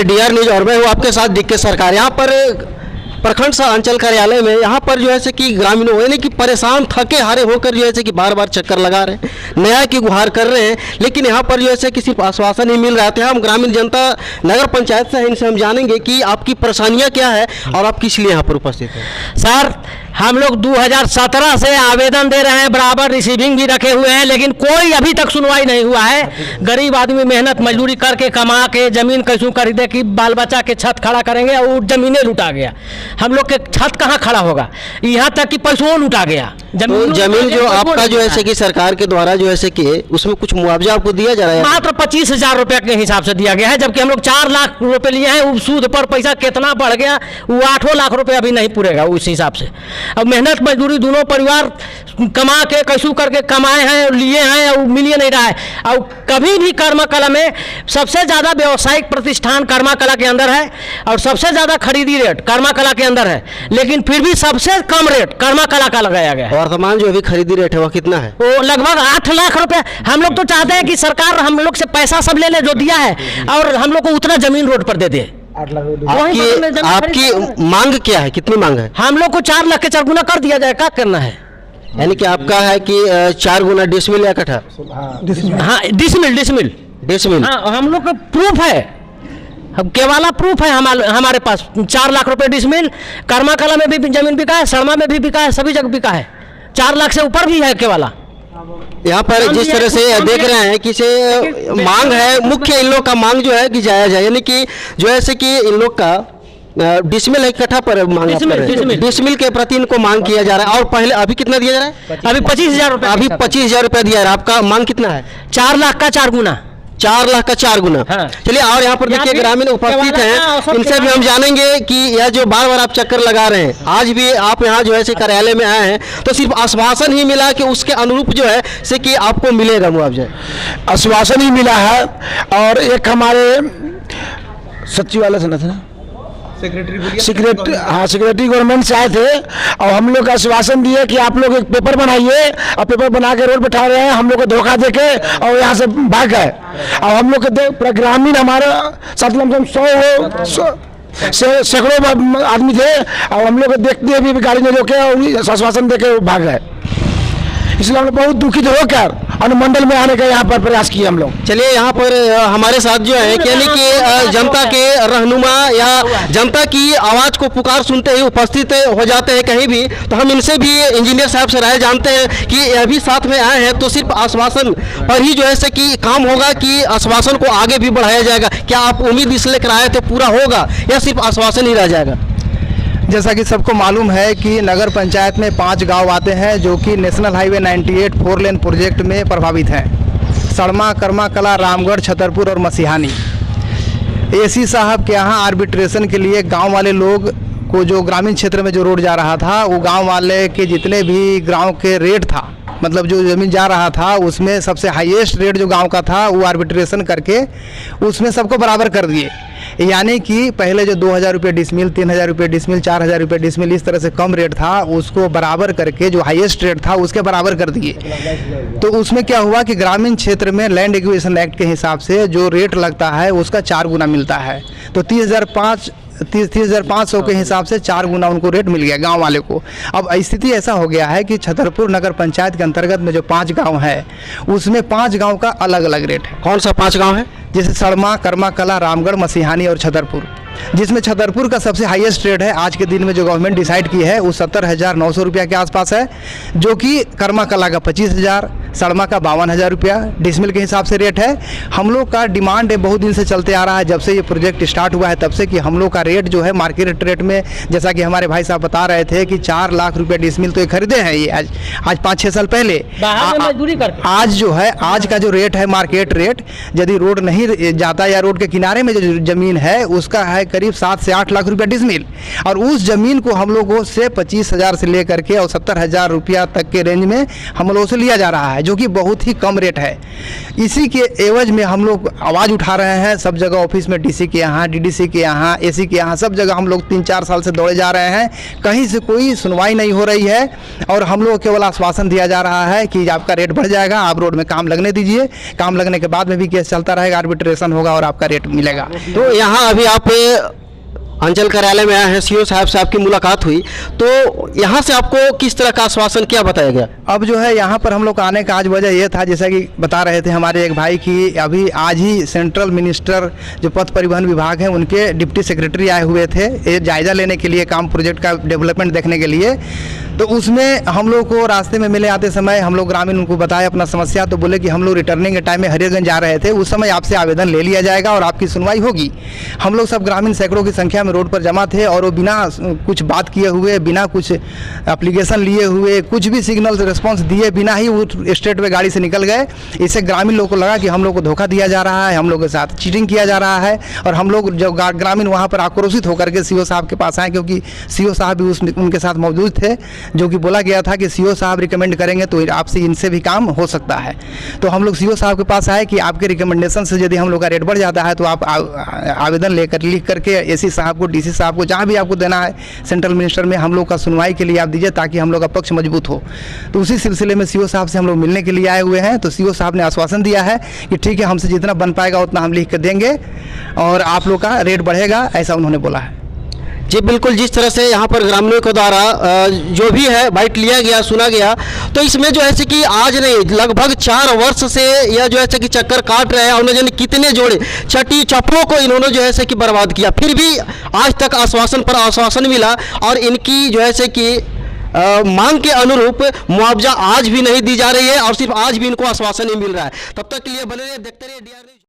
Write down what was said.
है D R news और मैं हूँ आपके साथ डीके सरकार। यहाँ पर प्रखंड अंचल कार्यालय में यहाँ पर जो है कि ग्रामीणों यानी कि परेशान थके हारे होकर जो है कि बार बार चक्कर लगा रहे हैं, न्याय की गुहार कर रहे हैं, लेकिन यहाँ पर जो है कि सिर्फ आश्वासन ही मिल रहा है। हम ग्रामीण जनता नगर पंचायत से हैं, इनसे हम जानेंगे कि आपकी परेशानियाँ क्या है और आप किस लिए यहाँ पर उपस्थित हैं। सर, हम लोग 2017 से आवेदन दे रहे हैं, बराबर रिसीविंग भी रखे हुए हैं, लेकिन कोई अभी तक सुनवाई नहीं हुआ है। गरीब आदमी मेहनत मजदूरी करके कमा के जमीन कैसे खरीदे कि बाल बच्चा के छत खड़ा करेंगे और जमीनें लुटा गया। हम लोग के छत कहाँ खड़ा होगा, यहाँ तक कि पैसों लुटा गया। जमीन जो आपका जो है कि सरकार के द्वारा जो है कि उसमें कुछ मुआवजा आपको दिया जा रहा है? मात्र 25,000 रुपये के हिसाब से दिया गया है, जबकि हम लोग 4 लाख रुपए लिए हैं। वो सूद पर पैसा कितना बढ़ गया, वो 8 लाख रुपए अभी नहीं पूरेगा उस हिसाब से। अब मेहनत मजदूरी दोनों परिवार कमा के कैसू करके कमाए हैं और लिए हैं और मिल नहीं रहा है। और कभी भी कर्मा कला में सबसे ज़्यादा व्यावसायिक प्रतिष्ठान कर्मा कला के अंदर है और सबसे ज़्यादा खरीदी रेट कर्मा कला के अंदर है, लेकिन फिर भी सबसे कम रेट कर्मा कला का लगाया गया है। वर्तमान जो अभी खरीदी रेट है वो कितना है? वो लगभग 8 लाख रुपए। हम लोग तो चाहते हैं कि सरकार हम लोग से पैसा सब ले जो दिया है और हम लोग को उतना जमीन रोड पर दे दे। आपकी मांग क्या है, कितनी मांग है? हम लोग को 4 लाख के 4 गुना कर दिया जाए, क्या करना है? यानी कि आपका है कि 4 गुना डिसमिल या कट्ठा? हाँ, डिसमिल। हाँ, हम लोग का प्रूफ है, हम केवाला प्रूफ है हमारे पास। 4 लाख रुपए डिसमिल। कर्मा कला में भी जमीन बिका है, सड़मा में भी बिका है, सभी जगह बिका है। 4 लाख से ऊपर भी है केवाला। यहाँ पर जिस तरह से देख रहे हैं कि से मांग है, मुख्य इन लोग का मांग जो है कि जायज है, यानी कि जो है कि इन लोग का डिसमिल इकट्ठा पर मांग डिसमिल के प्रति इनको मांग किया जा रहा है। और पहले अभी कितना दिया जा रहा है? अभी 25,000 रुपये। अभी 25,000 रुपया दिया जा रहा है। आपका मांग कितना है? 4 लाख का 4 गुना। 4 लाख का 4 गुना। हाँ। चलिए, और यहाँ पर देखिए ग्रामीण उपस्थित हैं, इनसे भी हम जानेंगे कि यह जो बार बार आप चक्कर लगा रहे हैं, आज भी आप यहाँ जो है से कार्यालय में आए हैं तो सिर्फ आश्वासन ही मिला कि उसके अनुरूप जो है से कि आपको मिलेगा मुआवजा? आश्वासन ही मिला है। और एक हमारे सचिवालय से ना सेक्रेटरी गवर्नमेंट से आए थे और हम लोग का आश्वासन दिए कि आप लोग एक पेपर बनाइए, और पेपर बना के रोड पे ठा रहे हैं। हम लोग को धोखा देके और यहाँ से भाग गए। और हम लोग के पूरा ग्रामीण हमारा साथ लमसम 100 सैकड़ों आदमी थे और हम लोग को देखते भी गाड़ी में रोके और आश्वासन देके भाग गए। इसलिए हम लोग बहुत दुखित होकर अनुमंडल में आने का यहाँ पर प्रयास किए हम लोग। चलिए, यहाँ पर हमारे साथ जो है यानी कि जनता के रहनुमा या जनता की आवाज़ को पुकार सुनते ही उपस्थित हो जाते हैं कहीं भी, तो हम इनसे भी इंजीनियर साहब से राय जानते हैं कि यह भी साथ में आए हैं तो सिर्फ आश्वासन पर ही जो है कि काम होगा कि आश्वासन को आगे भी बढ़ाया जाएगा? क्या आप उम्मीद इस लेकर आए थे पूरा होगा या सिर्फ आश्वासन ही रह जाएगा? जैसा कि सबको मालूम है कि नगर पंचायत में 5 गांव आते हैं जो कि नेशनल हाईवे 98 4 लेन प्रोजेक्ट में प्रभावित हैं। सड़मा, कर्मा कला, रामगढ़, छतरपुर और मसीहानी। एसी साहब के यहाँ आर्बिट्रेशन के लिए गांव वाले लोग को जो ग्रामीण क्षेत्र में जो रोड जा रहा था, वो गांव वाले के जितने भी गांव के रेट था, मतलब जो ज़मीन जा रहा था उसमें सबसे हाईएस्ट रेट जो गांव का था वो आर्बिट्रेशन करके उसमें सबको बराबर कर दिए। यानी कि पहले जो 2,000 रुपये डिसमिल, 3,000 रुपये डिसमिल, 4,000 रुपये डिसमिल इस तरह से कम रेट था, उसको बराबर करके जो हाईएस्ट रेट था उसके बराबर कर दिए। तो उसमें क्या हुआ कि ग्रामीण क्षेत्र में लैंड एक्विजिशन एक्ट के हिसाब से जो रेट लगता है उसका 4 गुना मिलता है। तो 30,500 के हिसाब से 4 गुना उनको रेट मिल गया गांव वाले को। अब स्थिति ऐसा हो गया है कि छतरपुर नगर पंचायत के अंतर्गत में जो 5 गांव है उसमें 5 गांव का अलग अलग रेट है। कौन सा 5 गांव है? जैसे सड़मा, कर्मा कला, रामगढ़, मसीहानी और छतरपुर, जिसमें छतरपुर का सबसे हाईएस्ट रेट है आज के दिन में जो गवर्नमेंट डिसाइड की है वो 70,900 रुपया के आसपास है, जो कि कर्मा कला का 25,000, सड़मा का 52,000 रुपया डिसमिल के हिसाब से रेट है। हम लोग का डिमांड है, बहुत दिन से चलते आ रहा है, जब से ये प्रोजेक्ट स्टार्ट हुआ है तब से, कि हम लोग का रेट जो है मार्केट रेट में, जैसा कि हमारे भाई साहब बता रहे थे कि 4 लाख रुपया डिसमिल तो ये खरीदे हैं ये आज 5-6 साल पहले। आज जो है आज का जो रेट है मार्केट रेट, यदि रोड नहीं जाता या रोड के किनारे में जो जमीन है उसका है करीब 7 से 8 लाख रुपया डिसमिल, और उस जमीन को हम लोगों से 25,000 से लेकर के और 70,000 रुपया तक के रेंज में हम लोगों से लिया जा रहा है, जो कि बहुत ही कम रेट है। इसी के एवज में हम लोग आवाज़ उठा रहे हैं सब जगह, ऑफिस में डीसी के यहाँ, डीडीसी के यहाँ, एसी के यहाँ, सब जगह हम लोग 3-4 साल से दौड़े जा रहे हैं, कहीं से कोई सुनवाई नहीं हो रही है। और हम लोग केवल आश्वासन दिया जा रहा है कि आपका रेट बढ़ जाएगा, आप रोड में काम लगने दीजिए, काम लगने के बाद में भी केस चलता रहेगा, आर्बिट्रेशन होगा और आपका रेट मिलेगा। तो यहाँ अभी आप अंचल कार्यालय में आए हैं, सीओ साहब से आपकी मुलाकात हुई, तो यहाँ से आपको किस तरह का आश्वासन क्या बताया गया? अब जो है यहाँ पर हम लोग आने का आज वजह ये था, जैसा कि बता रहे थे हमारे एक भाई की, अभी आज ही सेंट्रल मिनिस्टर जो पथ परिवहन विभाग है उनके डिप्टी सेक्रेटरी आए हुए थे ये जायज़ा लेने के लिए, काम प्रोजेक्ट का डेवलपमेंट देखने के लिए। तो उसमें हम लोग को रास्ते में मिले आते समय हम लोग ग्रामीण उनको बताए अपना समस्या, तो बोले कि हम लोग रिटर्निंग के टाइम में हरियरगंज जा रहे थे, उस समय आपसे आवेदन ले लिया जाएगा और आपकी सुनवाई होगी। हम लोग सब ग्रामीण सैकड़ों की संख्या में रोड पर जमा थे और वो बिना कुछ बात किए हुए, बिना कुछ एप्लीकेशन लिए हुए, कुछ भी सिग्नल रिस्पॉन्स दिए बिना ही वो स्ट्रेट वे गाड़ी से निकल गए। इससे ग्रामीण लोग को लगा कि हम लोग को धोखा दिया जा रहा है, हम लोग के साथ चीटिंग किया जा रहा है। और हम लोग जब ग्रामीण वहाँ पर आक्रोशित होकर के सीओ साहब के पास आए, क्योंकि सीओ साहब भी उनके साथ मौजूद थे, जो कि बोला गया था कि सीओ साहब रिकमेंड करेंगे तो आपसे इनसे भी काम हो सकता है। तो हम लोग सीओ साहब के पास आए कि आपके रिकमेंडेशन से यदि हम लोग का रेट बढ़ जाता है तो आप आवेदन लिख करके एसी साहब को, डीसी साहब को, जहाँ भी आपको देना है सेंट्रल मिनिस्टर में, हम लोग का सुनवाई के लिए आप दीजिए ताकि हम लोग का पक्ष मजबूत हो। तो उसी सिलसिले में सीओ साहब से हम लोग मिलने के लिए आए हुए हैं। तो सीओ साहब ने आश्वासन दिया है कि ठीक है, हमसे जितना बन पाएगा उतना हम लिख कर देंगे और आप लोग का रेट बढ़ेगा, ऐसा उन्होंने बोला है। जी बिल्कुल, जिस तरह से यहाँ पर ग्रामीणों के द्वारा जो भी है बाइट लिया गया, सुना गया, तो इसमें जो है कि आज नहीं लगभग 4 वर्ष से यह जो है कि चक्कर काट रहे हैं। उन्होंने कितने जोड़े छठी चप्पलों को इन्होंने जो है कि बर्बाद किया, फिर भी आज तक आश्वासन पर आश्वासन मिला और इनकी जो है कि मांग के अनुरूप मुआवजा आज भी नहीं दी जा रही है और सिर्फ आज भी इनको आश्वासन ही मिल रहा है। तब तक के लिए बने रहिए, देखते रहिए DR न्यूज़।